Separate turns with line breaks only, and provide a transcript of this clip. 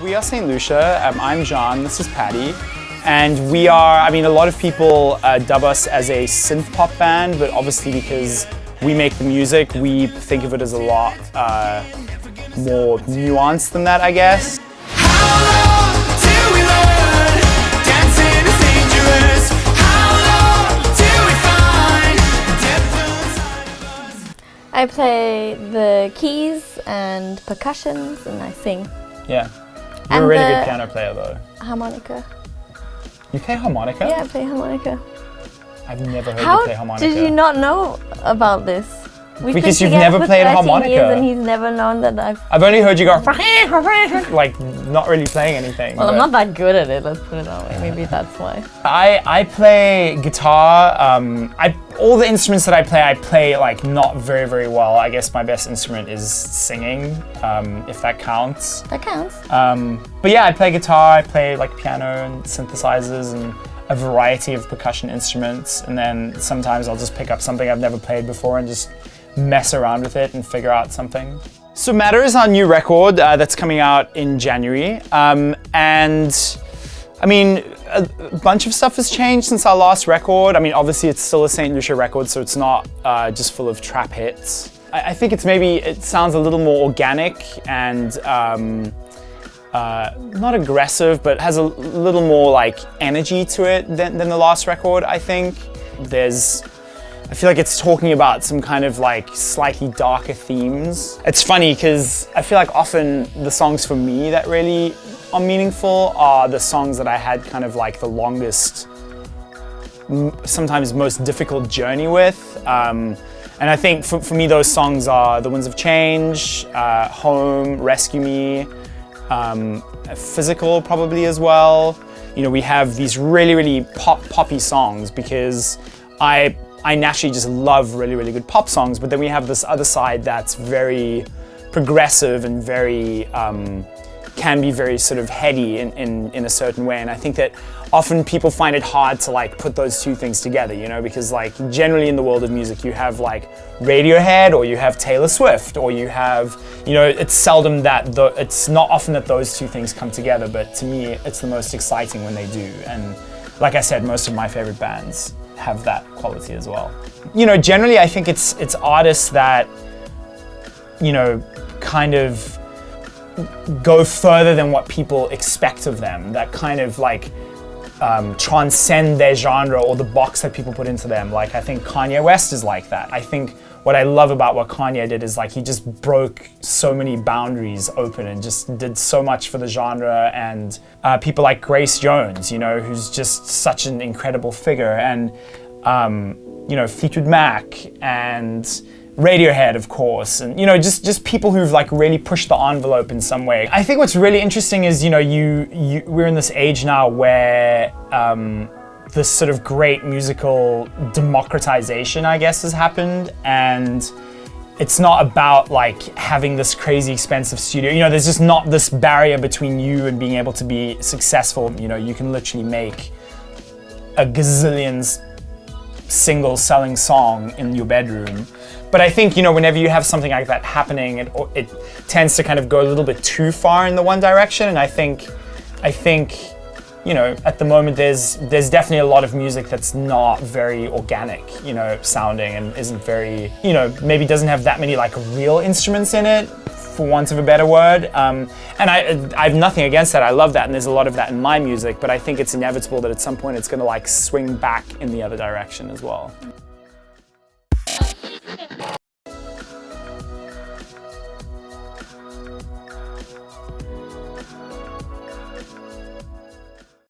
We are St Lucia. I'm John, this is Patty. And we are, I mean, a lot of people dub us as a synth pop band, but obviously because we make the music, we think of it as a lot more nuanced than that, I guess.
I play the keys and percussions and I sing.
Yeah. You're a really good piano player though.
Harmonica.
You play harmonica?
Yeah, I play harmonica.
I've never heard you play harmonica.
How did you not know about this?
Because you've never played harmonica.
Years and he's never known that
I've only heard you go like not really playing anything.
Well, I'm not that good at it, let's put it that way. Maybe that's why.
I play guitar. All the instruments that I play like not very, very well. I guess my best instrument is singing, if that counts.
That counts.
But yeah, I play guitar, I play like piano and synthesizers and a variety of percussion instruments. And then sometimes I'll just pick up something I've never played before and just mess around with it and figure out something. So Matter is our new record that's coming out in January. And I mean, a bunch of stuff has changed since our last record. I mean, obviously it's still a St Lucia record, so it's not just full of trap hits. I think it sounds a little more organic and not aggressive, but has a little more like energy to it than the last record, I think. I feel like it's talking about some kind of like slightly darker themes. It's funny because I feel like often the songs for me that really are meaningful are the songs that I had kind of like the longest, sometimes most difficult journey with. And I think for me those songs are The Winds of Change, Home, Rescue Me, Physical probably as well. You know, we have these really, really poppy songs because I naturally just love really, really good pop songs, but then we have this other side that's very progressive and very, can be very sort of heady in a certain way. And I think that often people find it hard to like put those two things together, you know, because like generally in the world of music, you have like Radiohead or you have Taylor Swift or you have, you know, it's seldom that, it's not often that those two things come together, but to me, it's the most exciting when they do. And like I said, most of my favorite bands have that quality as well. You know, generally I think it's artists that, you know, kind of go further than what people expect of them, that kind of like transcend their genre or the box that people put into them. Like I think Kanye West is like that. I think what I love about what Kanye did is like he just broke so many boundaries open and just did so much for the genre. And people like Grace Jones, you know, who's just such an incredible figure, and you know, Fleetwood Mac and Radiohead, of course, and you know, just people who've like really pushed the envelope in some way. I think what's really interesting is, you know, we're in this age now where this sort of great musical democratization, I guess, has happened, and it's not about like having this crazy expensive studio. You know, there's just not this barrier between you and being able to be successful. You know, you can literally make a gazillion single selling song in your bedroom. But I think, you know, whenever you have something like that happening, it tends to kind of go a little bit too far in the one direction. And I think, you know, at the moment there's definitely a lot of music that's not very organic, you know, sounding, and isn't very, you know, maybe doesn't have that many like real instruments in it, for want of a better word. And I have nothing against that. I love that, and there's a lot of that in my music, but I think it's inevitable that at some point it's gonna like swing back in the other direction as well.